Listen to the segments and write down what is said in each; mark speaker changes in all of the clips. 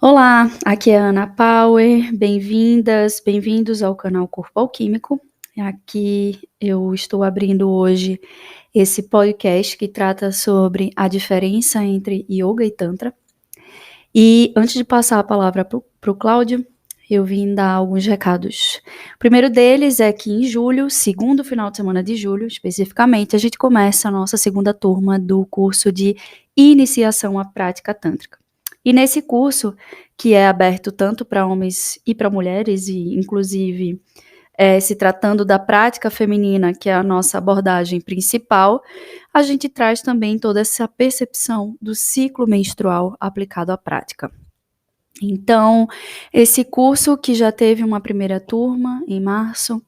Speaker 1: Olá, aqui é a Ana Power, bem-vindas, bem-vindos ao canal Corpo Alquímico. Aqui eu estou abrindo hoje esse podcast que trata sobre a diferença entre Yoga e Tantra. E antes de passar a palavra para o Cláudio, eu vim dar alguns recados. O primeiro deles é que em julho, segundo final de semana de julho, especificamente, a gente começa a nossa segunda turma do curso de Iniciação à Prática Tântrica. E nesse curso, que é aberto tanto para homens e para mulheres, e inclusive se tratando da prática feminina, que é a nossa abordagem principal, a gente traz também toda essa percepção do ciclo menstrual aplicado à prática. Então, esse curso que já teve uma primeira turma em março,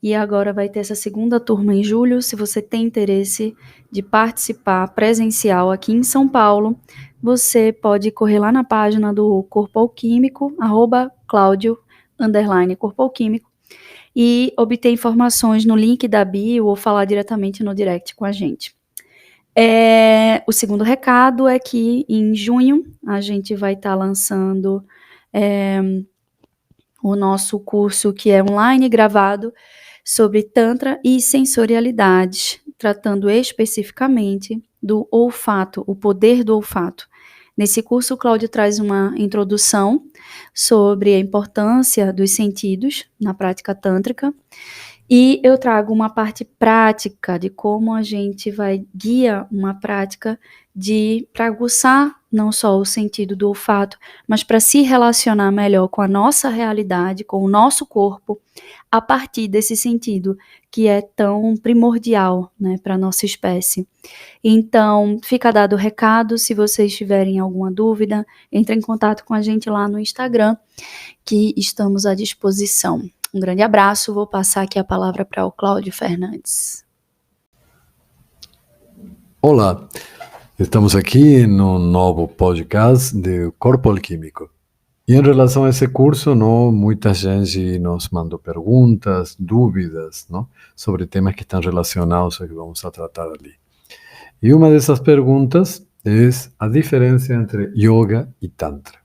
Speaker 1: e agora vai ter essa segunda turma em julho. Se você tem interesse de participar presencial aqui em São Paulo, você pode correr lá na página do Corpo Alquímico, @Claudio_Corpo Alquímico, e obter informações no link da bio ou falar diretamente no direct com a gente. O segundo recado é que em junho a gente vai estar lançando o nosso curso que é online gravado sobre Tantra e sensorialidade, tratando especificamente do olfato, o poder do olfato. Nesse curso, o Cláudio traz uma introdução sobre a importância dos sentidos na prática tântrica, e eu trago uma parte prática de como a gente vai guiar uma prática para aguçar não só o sentido do olfato, mas para se relacionar melhor com a nossa realidade, com o nosso corpo, a partir desse sentido que é tão primordial, né, para a nossa espécie. Então, fica dado o recado. Se vocês tiverem alguma dúvida, entre em contato com a gente lá no Instagram, que estamos à disposição. Um grande abraço, vou passar aqui a palavra para o Cláudio Fernandes.
Speaker 2: Olá, estamos aqui no novo podcast do Corpo Alquímico. E em relação a esse curso, muita gente nos mandou perguntas, dúvidas, sobre temas que estão relacionados ao que vamos a tratar ali. E uma dessas perguntas é a diferença entre Yoga e Tantra.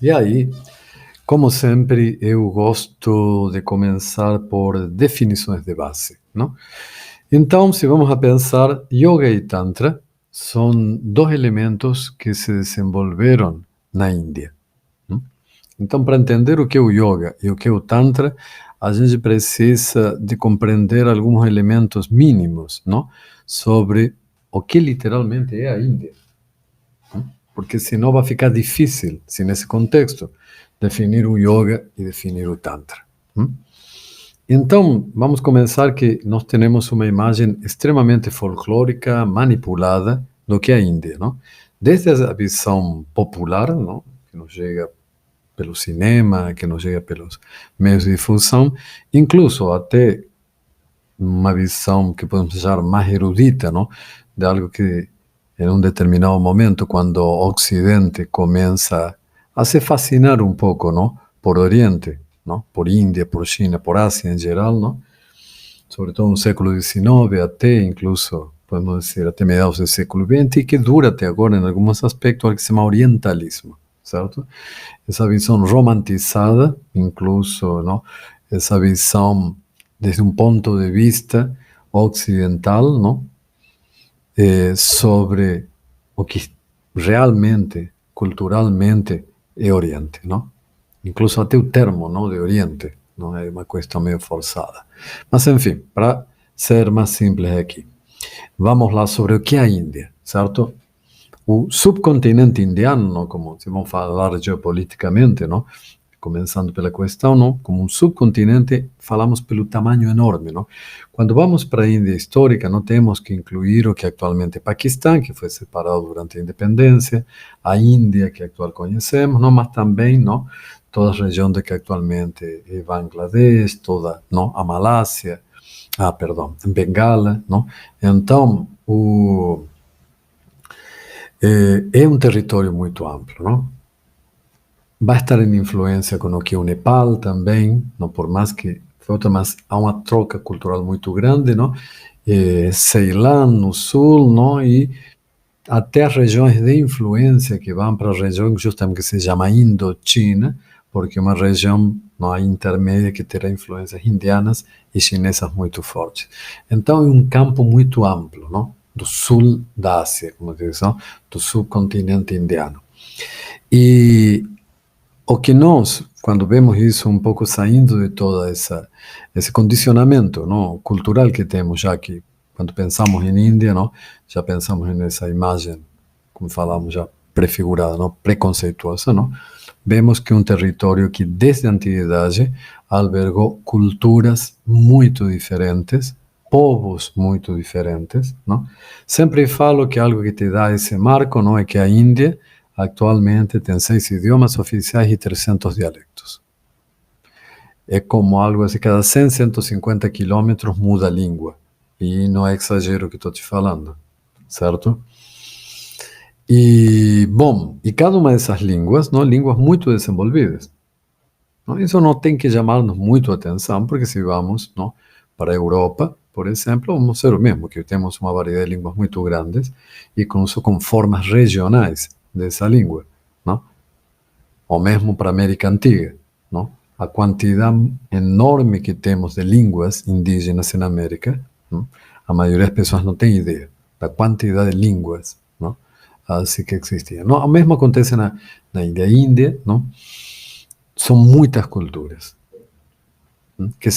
Speaker 2: E aí, como sempre, eu gosto de começar por definições de base, Então, se vamos a pensar, Yoga e Tantra são dois elementos que se desenvolveram na Índia. Então, para entender o que é o Yoga e o que é o Tantra, a gente precisa de compreender alguns elementos mínimos, sobre o que literalmente é a Índia. Porque senão vai ficar difícil, se nesse contexto, definir o Yoga e definir o Tantra. Então, vamos começar que nós temos uma imagem extremamente folclórica, manipulada do que é a Índia, Desde a visão popular, que nos chega pelo cinema, que nos chega pelos meios de difusão, incluso até uma visão que podemos chamar mais erudita, de algo que em um determinado momento, quando o Ocidente começa a se fascinar um pouco, por Oriente, por Índia, por China, por Ásia em geral, sobretudo no século XIX, até incluso, podemos dizer, até meados do século XX, e que dura até agora em alguns aspectos, algo que se chama orientalismo, certo? Essa visão romantizada, incluso, essa visão desde um ponto de vista ocidental, sobre o que realmente, culturalmente, é Oriente, Incluso até o termo, de Oriente, é uma questão meio forçada. Mas, enfim, para ser mais simples aqui, vamos lá sobre o que é a Índia, certo? O subcontinente indiano, como se vamos falar geopoliticamente, começando pela questão, como um subcontinente, falamos pelo tamanho enorme, Quando vamos para a Índia histórica, temos que incluir o que atualmente é Paquistão, que foi separado durante a independência, a Índia, que atual conhecemos, mas também, toda a região de que atualmente é Bangladesh, toda, a Malásia, Bengala, Então, é um território muito amplo, Vai estar em influência com o que é o Nepal também, por mais que mas há uma troca cultural muito grande, Ceilão no sul, e até as regiões de influência que vão para a região justamente que se chama Indochina, porque é uma região não, intermédia que terá influências indianas e chinesas muito fortes. Então é um campo muito amplo, não? Do sul da Ásia, como diz, não? Do subcontinente indiano. E o que nós, quando vemos isso um pouco saindo de todo esse condicionamento, não, cultural que temos, já que quando pensamos em Índia, não, já pensamos nessa imagem, como falamos já, prefigurada, não, preconceituosa, não, vemos que um território que desde a antiguidade albergou culturas muito diferentes, povos muito diferentes, não? Sempre falo que algo que te dá esse marco, não, é que a Índia actualmente tem 6 idiomas oficiais e 300 dialectos. É como algo assim, cada 100, 150 quilômetros muda a língua. E não é exagero que estou te falando, certo? E, bom, e cada uma dessas línguas, não, línguas muito desenvolvidas. Não? Isso não tem que chamar-nos muito a atenção, porque se vamos, não, para a Europa, por exemplo, vamos ser o mesmo, que temos uma variedade de línguas muito grandes e com formas regionais dessa língua, não? Ou mesmo para a América Antiga, não? A quantidade enorme que temos de línguas indígenas na América, não? A maioria das pessoas não tem ideia da quantidade de línguas, não? Assim que existiam. Não, o mesmo acontece na Índia. A Índia, não? São muitas culturas, não? Que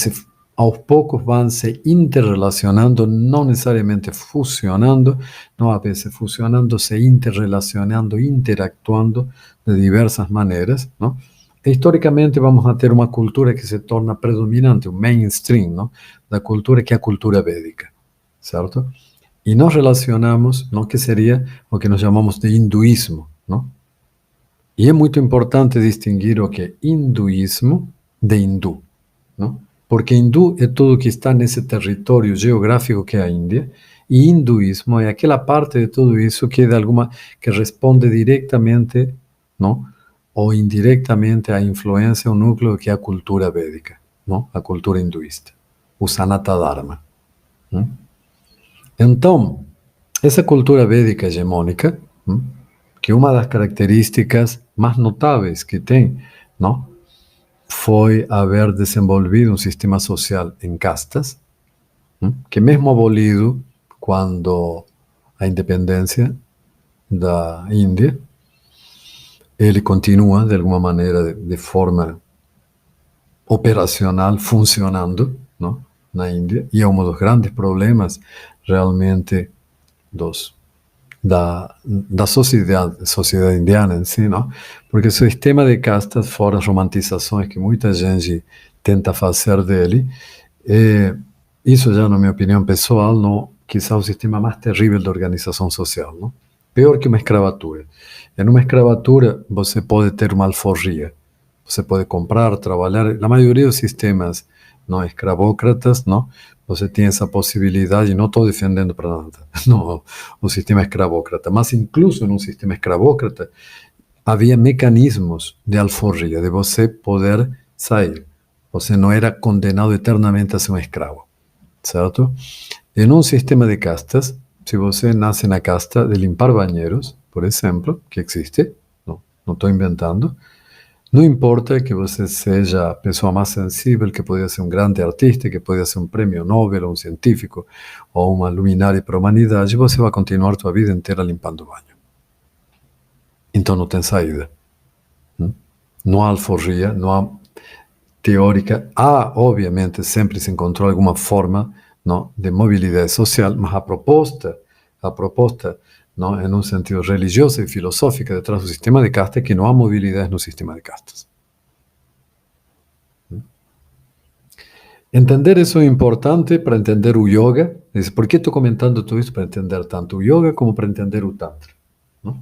Speaker 2: aos poucos vão se interrelacionando, não necessariamente fusionando, não a vezes fusionando, se interrelacionando, interactuando de diversas maneiras, não? E, historicamente vamos a ter uma cultura que se torna predominante, o mainstream, não? Da cultura, que é a cultura védica, certo? E nós relacionamos, não, que seria o que nós chamamos de hinduísmo, não? E é muito importante distinguir o que é hinduísmo de hindu, não? Porque hindu é tudo que está nesse território geográfico que é a Índia, e hinduísmo é aquela parte de tudo isso que é que responde diretamente, não, ou indiretamente à influência, ao núcleo que é a cultura védica, não, a cultura hinduísta, o Sanatana Dharma. Não? Então, essa cultura védica hegemônica, não, que uma das características mais notáveis que tem, não, foi haver desenvolvido um sistema social em castas, que mesmo abolido quando a independência da Índia, ele continua, de alguma maneira, de forma operacional, funcionando, não, na Índia, e é um dos grandes problemas, realmente, da sociedade indiana em si, não? Porque o sistema de castas, fora as romantizações que muita gente tenta fazer dele, isso já, na minha opinião pessoal, não, quizá o sistema mais terrível de organização social, não? Pior que uma escravatura. Em uma escravatura, você pode ter uma alforria, você pode comprar, trabalhar. Na maioria dos sistemas não escravócratas, não, você tem essa possibilidade, não estou defendendo para nada, não, o sistema escravócrata, mas incluso num sistema escravócrata havia mecanismos de alforria, de você poder sair. Você não era condenado eternamente a ser um escravo, certo? Em um sistema de castas, se você nasce na casta de limpar banheiros, por exemplo, que existe, não estou inventando, não importa que você seja a pessoa mais sensível, que podia ser um grande artista, que podia ser um prêmio Nobel, ou um científico, ou uma luminária para a humanidade, você vai continuar a sua vida inteira limpando o banho. Então não tem saída. Não há alforria, não há teórica. Há, obviamente, sempre se encontrou alguma forma, não, de mobilidade social, mas a proposta, não, em um sentido religioso e filosófico detrás do sistema de castas, é que não há mobilidade no sistema de castas. Entender isso é importante para entender o yoga. Por que estou comentando tudo isso? Para entender tanto o yoga como para entender o tantra, não?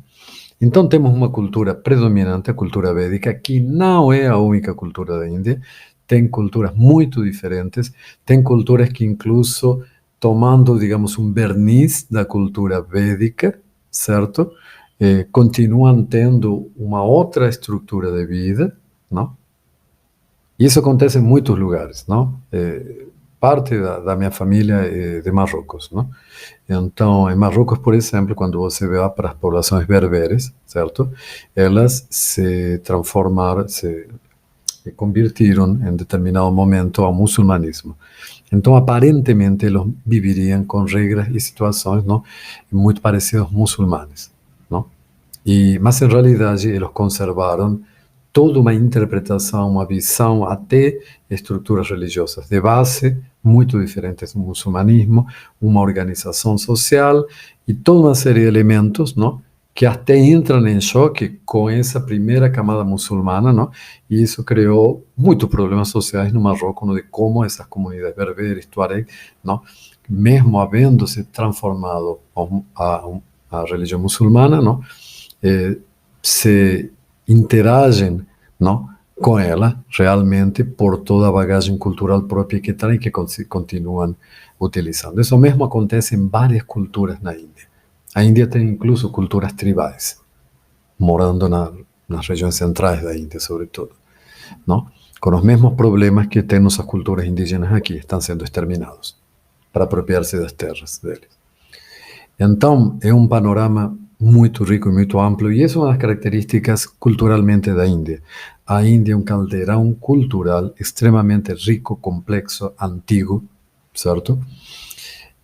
Speaker 2: Então temos uma cultura predominante, a cultura védica, que não é a única cultura da Índia. Tem culturas muito diferentes, tem culturas que incluso, tomando, digamos, um verniz da cultura védica, certo? Continuam tendo uma outra estrutura de vida, não? E isso acontece em muitos lugares, não? parte da minha família é de Marrocos, não? Então, em Marrocos, por exemplo, quando você vai para as populações berberes, certo? Elas se transformaram, se convirtieron en determinado momento ao muçulmanismo. Então, aparentemente, eles viveriam com regras e situações, não, muito parecidas aos muçulmanes, não? Mas, em realidade, eles conservaram toda uma interpretação, uma visão, até estruturas religiosas de base, muito diferentes do muçulmanismo, uma organização social e toda uma série de elementos, não, que até entram em choque com essa primeira camada muçulmana, não? E isso criou muitos problemas sociais no Marrocos, não, de como essas comunidades berberes, tuareg, não, mesmo havendo se transformado a religião muçulmana, não, se interagem, não, com ela realmente por toda a bagagem cultural própria que têm e que continuam utilizando. Isso mesmo acontece em várias culturas na Índia. A Índia tem incluso culturas tribais, morando nas regiões centrais da Índia, sobretudo, não? Com os mesmos problemas que têm nossas culturas indígenas aqui, estão sendo exterminados para apropriar-se das terras deles. Então, é um panorama muito rico e muito amplo, e essa é uma das características culturalmente da Índia. A Índia é um caldeirão cultural extremamente rico, complexo, antigo, certo?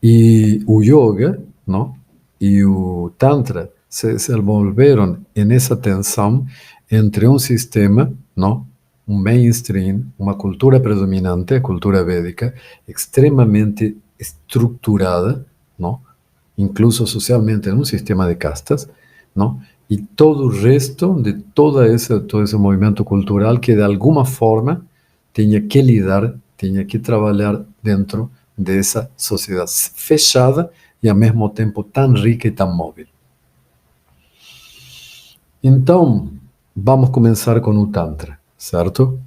Speaker 2: E o yoga, não, e o tantra se envolveram nessa tensão entre um sistema, não, um mainstream, uma cultura predominante, a cultura védica, extremamente estruturada, não, incluso socialmente en un sistema de castas, ¿no? Y todo el resto de todo ese movimiento cultural que de alguna forma tenía que lidar, tenía que trabajar dentro de esa sociedad fechada y al mismo tiempo tan rica y tan móvil. Então, vamos começar com o Tantra, certo?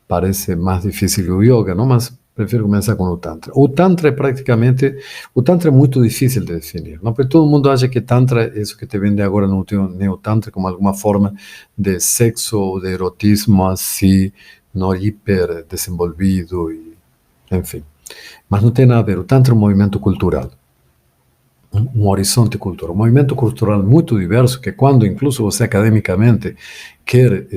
Speaker 2: Parece mais difícil que o Yoga, não? Mas prefiro começar com o Tantra. O Tantra é muito difícil de definir, não? Porque todo mundo acha que Tantra é isso que te vende agora no Neo-Tantra como alguma forma de sexo ou de erotismo assim, não, hiper desenvolvido, e, enfim. Mas não tem nada a ver. O Tantra é um movimento cultural, um horizonte cultural, um movimento cultural muito diverso que quando incluso você academicamente quer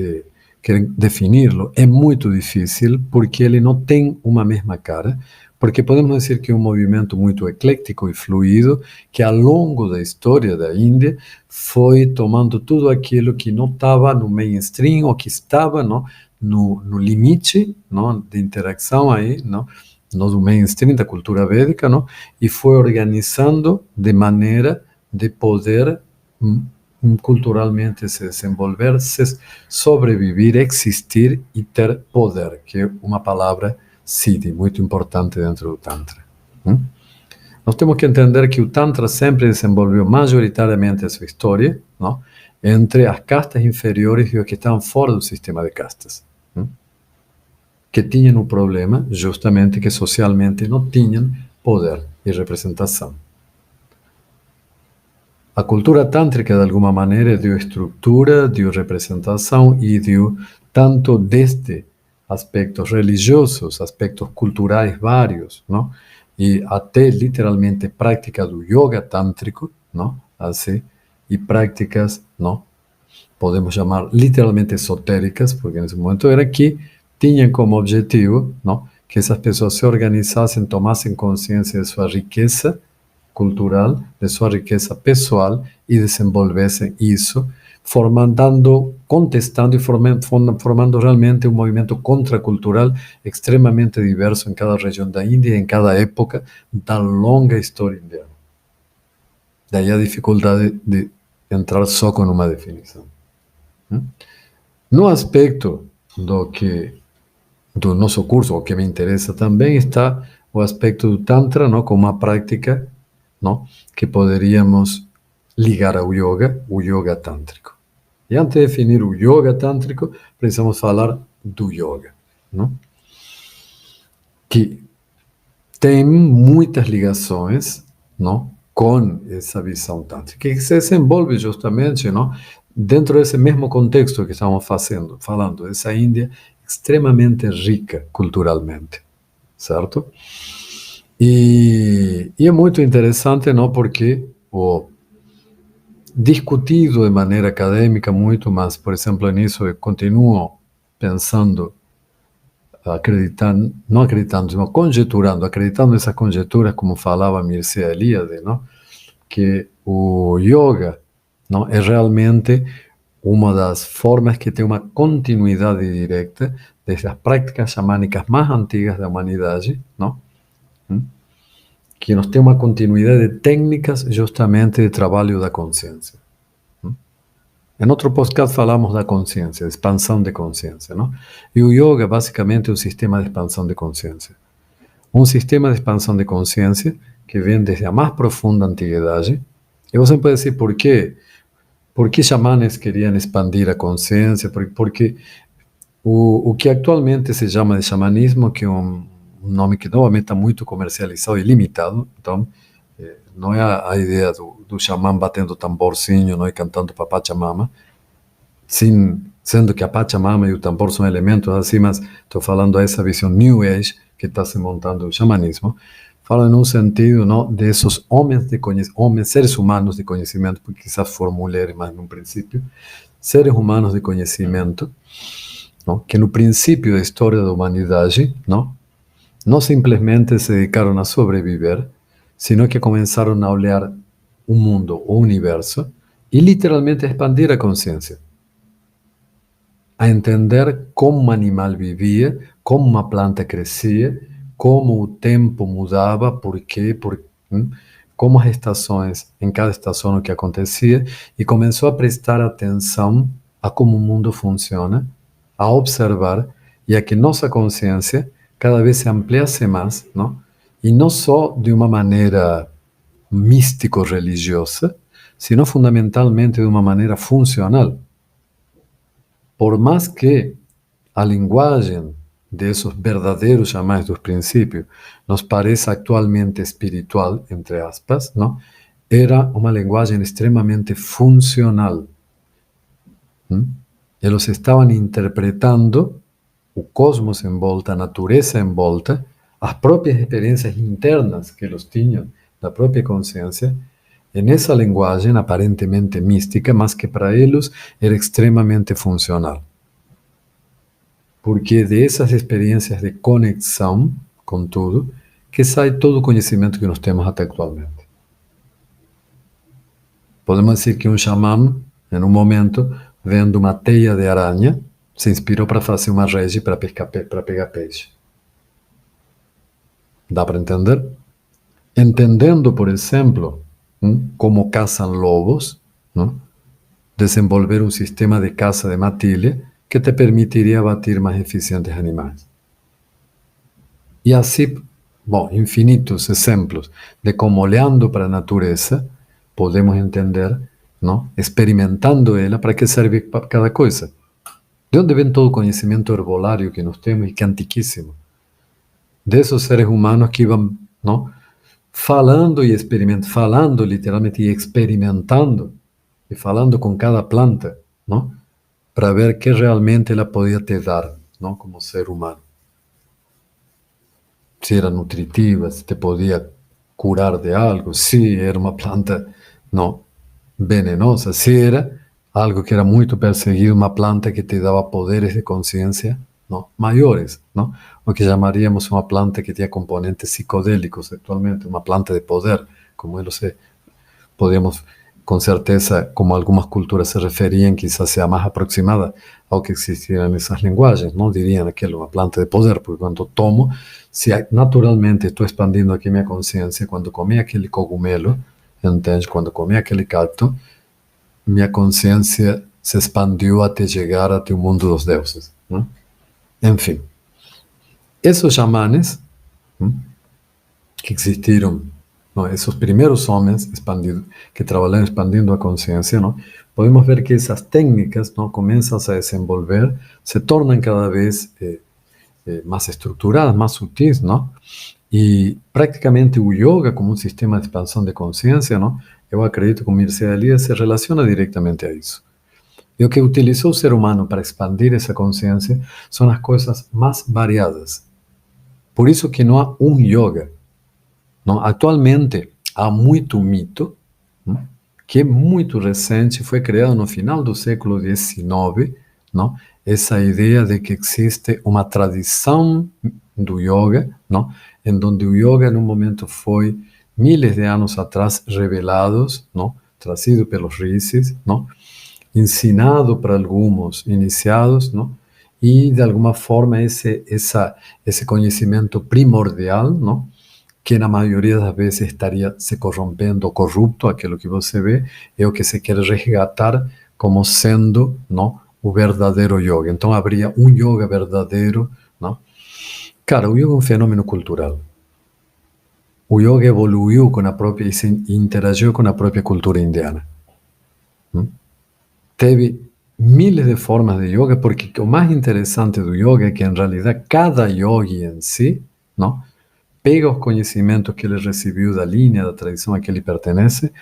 Speaker 2: definirlo, é muito difícil porque ele não tem uma mesma cara, porque podemos dizer que é um movimento muito eclético e fluido que ao longo da história da Índia foi tomando tudo aquilo que não estava no mainstream ou que estava, não, no limite, não, de interação aí, não, no mainstream da cultura védica, não, e foi organizando de maneira de poder culturalmente se desenvolver, se sobreviver, existir e ter poder, que é uma palavra siddhi, muito importante dentro do Tantra. Nós temos que entender que o Tantra sempre desenvolveu majoritariamente a sua história, não, entre as castas inferiores e os que estavam fora do sistema de castas, que tinham um problema justamente que socialmente não tinham poder e representação. A cultura tântrica, de alguma maneira, deu estrutura, deu representação e deu tanto desde aspectos religiosos, aspectos culturais vários, não? E até literalmente prática do yoga tântrico, não? Assim, e práticas, não? Podemos chamar literalmente esotéricas, porque nesse momento era que tinham como objetivo, não, que essas pessoas se organizassem, tomassem consciência de sua riqueza cultural, de sua riqueza pessoal e desenvolvessem isso, contestando e formando realmente um movimento contracultural extremamente diverso em cada região da Índia, em cada época da longa história indiana. Daí a dificuldade de entrar só com uma definição. No aspecto do nosso curso, o que me interessa também, está o aspecto do Tantra, não, como uma prática, não, que poderíamos ligar ao yoga, o yoga tântrico. E antes de definir o yoga tântrico, precisamos falar do yoga, não? Que tem muitas ligações, não, com essa visão tântrica, que se desenvolve justamente, não, dentro desse mesmo contexto que estamos falando, essa Índia extremamente rica culturalmente, certo? E é muito interessante, não, porque discutido de maneira acadêmica muito, mas, por exemplo, nisso eu continuo pensando, acreditando, não acreditando, mas conjeturando, acreditando nessas conjecturas, como falava Mircea Eliade, não? Que o yoga, não, é realmente uma das formas que tem uma continuidade direta desde as práticas xamânicas mais antigas da humanidade, não? Que nos tem uma continuidade de técnicas justamente de trabalho da consciência. Em outro podcast falamos da consciência, de expansão de consciência, não? E o yoga basicamente é um sistema de expansão de consciência. Um sistema de expansão de consciência que vem desde a mais profunda antiguidade. E você pode dizer por quê? Por que xamanes queriam expandir a consciência? Porque o que atualmente se chama de xamanismo, que é um nome que novamente está muito comercializado e limitado, então não é a ideia do xamã batendo tamborzinho, não, e cantando para Pachamama, sendo que a Pachamama e o tambor são elementos assim, mas estou falando essa visão New Age que está se montando o xamanismo, fala num sentido, não, desses homens de homens, seres humanos de conhecimento, porque quizás foram mulheres, mas no princípio, seres humanos de conhecimento, não, que no princípio da história da humanidade, não simplesmente se dedicaram a sobreviver, sino que começaram a olhar o mundo, o universo, e literalmente a expandir a consciência. A entender como um animal vivia, como uma planta crescia, como o tempo mudava, como as estações, em cada estação o que acontecia, e começou a prestar atenção a como o mundo funciona, a observar, e a que nossa consciência cada vez se ampliasse mais, não? E não só de uma maneira místico-religiosa, sino fundamentalmente de uma maneira funcional. Por mais que a linguagem desses verdadeiros xamãs dos princípios nos pareça atualmente espiritual, entre aspas, não? Era uma linguagem extremamente funcional. Eles estavam interpretando o cosmos em volta, a natureza em volta, as próprias experiências internas que eles tinham da própria consciência, nessa linguagem aparentemente mística, mas que para eles era extremamente funcional. Porque dessas experiências de conexão com tudo, que sai todo o conhecimento que nós temos até atualmente. Podemos dizer que um xamã, em um momento, vendo uma teia de aranha, se inspirou para fazer uma rede para pegar peixe. Dá para entender? Entendendo, por exemplo, como caçam lobos, desenvolver um sistema de caça de matilha que te permitiria abatir mais eficientes animais. E assim, infinitos exemplos de como, olhando para a natureza, podemos entender, experimentando ela, para que serve cada coisa. De onde vem todo o conhecimento herbolário que nós temos e que é antiquíssimo? Desses seres humanos que iam, falando e experimentando, falando literalmente e experimentando, e falando com cada planta, para ver que realmente ela podia te dar, como ser humano. Se era nutritiva, se te podia curar de algo, se era uma planta venenosa, se era algo que era muito perseguido, uma planta que te dava poderes de consciência maiores, o que chamaríamos uma planta que tinha componentes psicodélicos atualmente, uma planta de poder, como eles podíamos, com certeza, como algumas culturas se referiam, quizás sea mais aproximada ao que existia nessas linguagens, não diriam aquilo, uma planta de poder, porque quando tomo, se naturalmente estou expandindo aqui minha consciência, quando comi aquele cogumelo, entende? Quando comi aquele cacto, minha consciência se expandiu até chegar até o mundo dos deuses. Enfim, esses xamanes que existiram, esses primeiros homens que trabalharam expandindo a consciência, podemos ver que essas técnicas começam a se desenvolver, se tornam cada vez mais estruturadas, mais sutis, e praticamente o yoga como um sistema de expansão de consciência, eu acredito que o Mircea Eliade se relaciona diretamente a isso. E o que utilizou o ser humano para expandir essa consciência são as coisas mais variadas. Por isso que não há um yoga. Não? Atualmente, há muito mito, não? Que é muito recente, foi criado no final do século XIX, não? Essa ideia de que existe uma tradição do yoga, não? Em donde o yoga, num momento, foi, miles de anos atrás, revelados, não? Trazido pelos rishis, não? Ensinado para alguns iniciados, não? E, de alguma forma, esse conhecimento primordial, não? Que na maioria das vezes estaria se corrompendo ou corrupto, aquilo que você vê, é o que se quer resgatar como sendo, não, o verdadeiro yoga. Então, haveria um yoga verdadeiro, não? Cara, o yoga é um fenômeno cultural. O yoga evoluiu com a própria e se interagiu com a própria cultura indiana. Teve miles de formas de yoga, porque o mais interessante do yoga é que, em realidade, cada yogi em si, não, pega os conhecimentos que ele recebeu da linha, da tradição a que ele pertence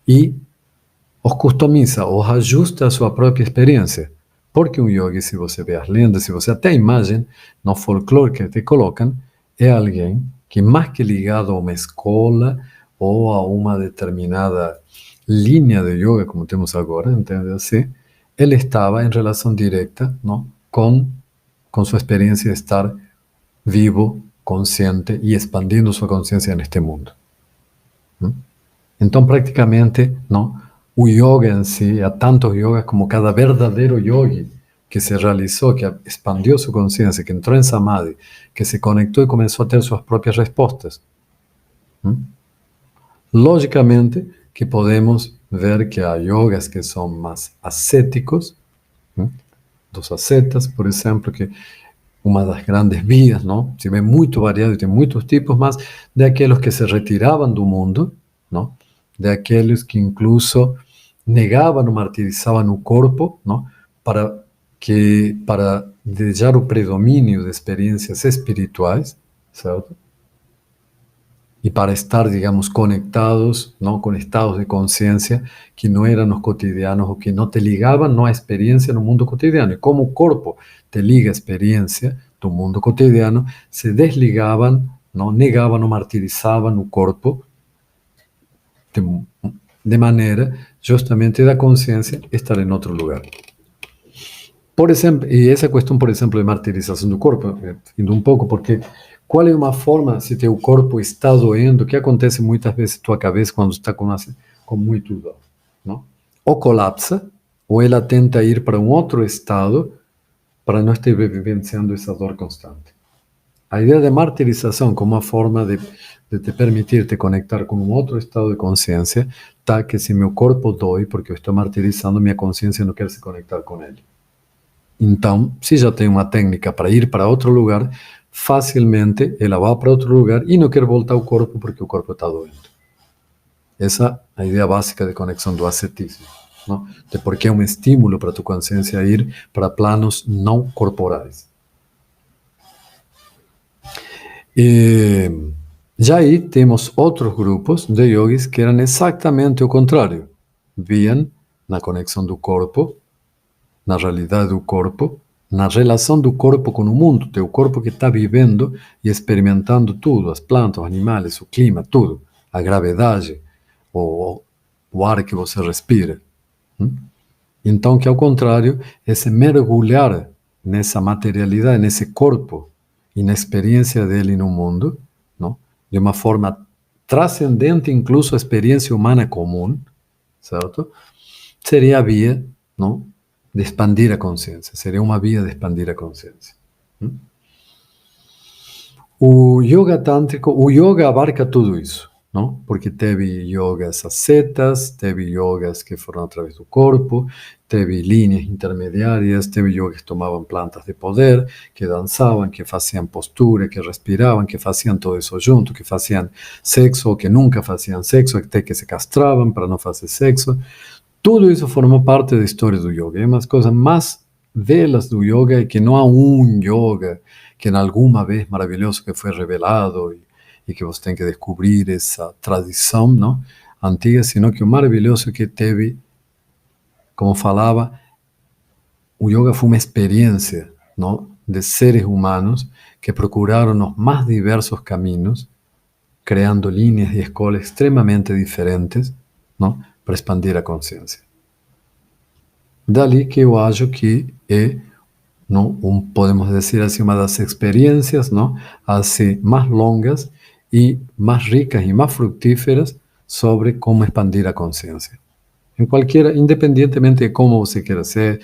Speaker 2: e os customiza, os ajusta à sua própria experiência. Porque um yogi, se você vê as lendas, se você até a imagem no folclore que te colocam, é alguém que, mais que ligado a uma escola ou a uma determinada linha de yoga, como temos agora, entende assim? Ele estava em relação direta, não, com sua experiência de estar vivo, consciente e expandindo sua consciência neste mundo. Então, praticamente, não, o yoga em si, há tantos yogas como cada verdadeiro yogi que se realizou, que expandiu sua consciência, que entrou em samadhi, que se conectou e começou a ter suas próprias respostas. Logicamente que podemos ver que há yogas que são mais ascéticos, dos ascetas, por exemplo, que uma das grandes vias, não? Se vê muito variado e tem muitos tipos, mas de aqueles que se retiravam do mundo, não? De aqueles que incluso negavam ou martirizavam o corpo, não? Para deixar o predomínio de experiências espirituais, certo? E para estar, digamos, conectados, não, com estados de consciência que não eram os cotidianos, ou que não te ligavam não à experiência no mundo cotidiano. E como o corpo te liga à experiência do mundo cotidiano, se desligavam, não, negavam ou martirizavam o corpo de maneira justamente da consciência estar em outro lugar. Por exemplo, e essa questão, por exemplo, de martirização do corpo, indo um pouco, porque qual é uma forma, se teu corpo está doendo, que acontece muitas vezes na tua cabeça quando está com muito dor, não? Ou colapsa, ou ela tenta ir para um outro estado para não estar vivenciando essa dor constante. A ideia de martirização como uma forma de te permitir te conectar com um outro estado de consciência, tá, que se meu corpo dói porque eu estou martirizando, minha consciência não quer se conectar com ele. Então, se já tem uma técnica para ir para outro lugar, facilmente ela vai para outro lugar e não quer voltar ao corpo porque o corpo está doendo. Essa é a ideia básica de conexão do ascetismo, não? De porque é um estímulo para a tua consciência ir para planos não corporais. E já aí temos outros grupos de yogis que eram exatamente o contrário. Viam na conexão do corpo, na realidade do corpo, na relação do corpo com o mundo, teu corpo que está vivendo e experimentando tudo, as plantas, os animais, o clima, tudo, a gravidade, o ar que você respira. Então, que ao contrário, esse mergulhar nessa materialidade, nesse corpo e na experiência dele no mundo, não? De uma forma transcendente, incluso a experiência humana comum, certo? Seria a via, não? De expandir a consciência, seria uma via de expandir a consciência. O yoga tântrico, o yoga abarca tudo isso, não? Porque teve yogas ascetas, teve yogas que foram através do corpo, teve linhas intermediárias, teve yogas que tomavam plantas de poder, que dançavam, que faziam postura, que respiravam, que faziam tudo isso junto, que faziam sexo ou que nunca faziam sexo, até que se castravam para não fazer sexo. Tudo isso formou parte da história do yoga. É uma das coisas mais belas do yoga é que não há um yoga que em alguma vez maravilhoso que foi revelado e que você tem que descobrir essa tradição, não, antiga, sino que o maravilhoso é que teve, como falava, o yoga foi uma experiência, não, de seres humanos que procuraram os mais diversos caminhos, criando linhas e escolas extremamente diferentes, não? Para expandir a consciência. Dali que eu acho que é, não, podemos dizer assim, uma das experiências, não, assim, mais longas e mais ricas e mais fructíferas sobre como expandir a consciência. Em qualquer, independentemente de como você queira ser,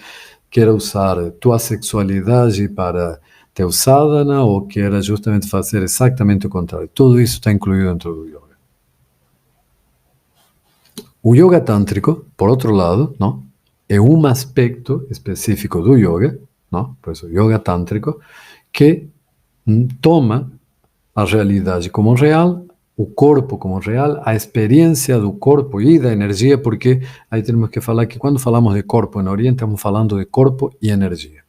Speaker 2: queira usar tua sexualidade para teu sadhana ou queira justamente fazer exatamente o contrário. Tudo isso está incluído dentro do yoga. O yoga tântrico, por outro lado, não, é um aspecto específico do yoga, não? Por isso, yoga tântrico, que toma a realidade como real, o corpo como real, a experiência do corpo e da energia, porque aí temos que falar que quando falamos de corpo no Oriente, estamos falando de corpo e energia.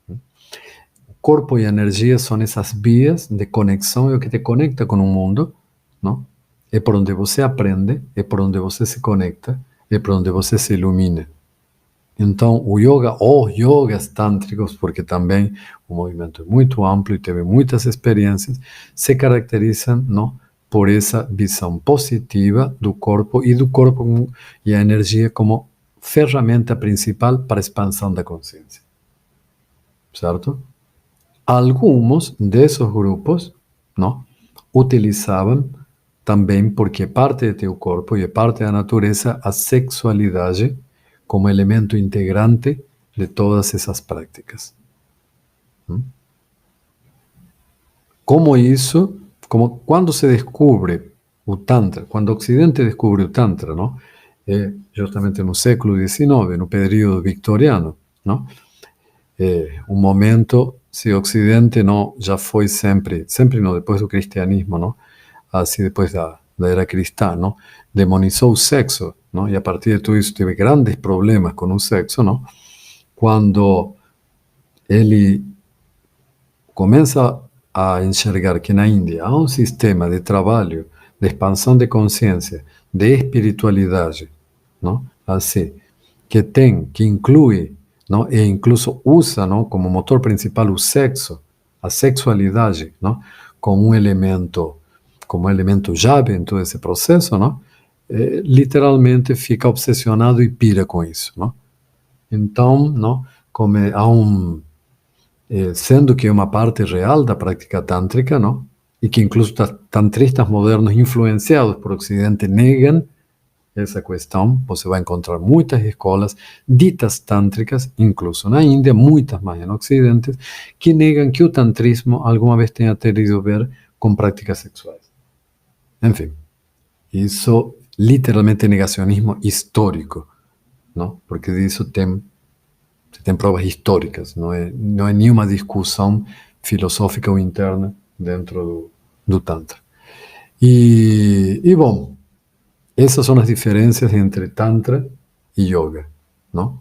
Speaker 2: O corpo e energia são essas vias de conexão, é o que te conecta com o mundo, não? É por onde você aprende, é por onde você se conecta, é por onde você se ilumina. Então, o yoga, ou yogas tântricos, porque também o movimento é muito amplo e teve muitas experiências, se caracterizam, não, por essa visão positiva do corpo e a energia como ferramenta principal para a expansão da consciência. Certo? Alguns desses grupos, não, utilizavam também, porque é parte de teu corpo e é parte da natureza, a sexualidade como elemento integrante de todas essas práticas. Como isso, como quando se descobre o Tantra, quando o Ocidente descobre o Tantra, não? É justamente no século XIX, no período victoriano, não? É um momento, se o Ocidente não já foi sempre não, depois do cristianismo, não? Assim, depois da era cristã, não? Demonizou o sexo, não? E a partir de tudo isso teve grandes problemas com o sexo, não? Quando ele começa a enxergar que na Índia há um sistema de trabalho, de expansão de consciência, de espiritualidade, não? Assim, que inclui, não? E incluso usa, não? Como motor principal o sexo, a sexualidade, não? Como um elemento chave em todo esse processo, não? Literalmente fica obsessionado e pira com isso, não? Então, não? Como há sendo que é uma parte real da prática tântrica, não? E que incluso tantristas modernos influenciados por Ocidente negam essa questão. Você vai encontrar muitas escolas ditas tântricas, incluso na Índia, muitas mais no Ocidente, que negam que o tantrismo alguma vez tenha tido a ver com práticas sexuais. Enfim, isso literalmente é negacionismo histórico, não? Porque disso tem provas históricas, não é nenhuma discussão filosófica ou interna dentro do Tantra. E bom, essas são as diferenças entre Tantra e Yoga, não?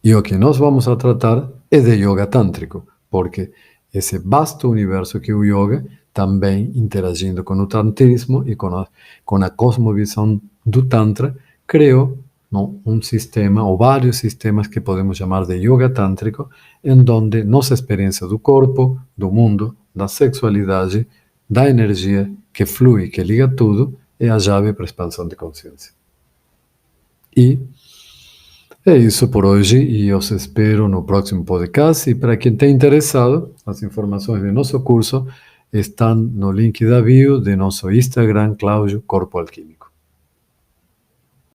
Speaker 2: E o que nós vamos a tratar é de Yoga Tântrico, porque esse vasto universo que é o Yoga, também interagindo com o Tantrismo e com a cosmovisão do Tantra, criou, não, um sistema, ou vários sistemas que podemos chamar de Yoga Tântrico, em donde nossa experiência do corpo, do mundo, da sexualidade, da energia que flui, que liga tudo, é a chave para a expansão de consciência. E é isso por hoje, e eu os espero no próximo podcast. E para quem está interessado, as informações de nosso curso estão no link da bio de nosso Instagram, Cláudio Corpo Alquímico.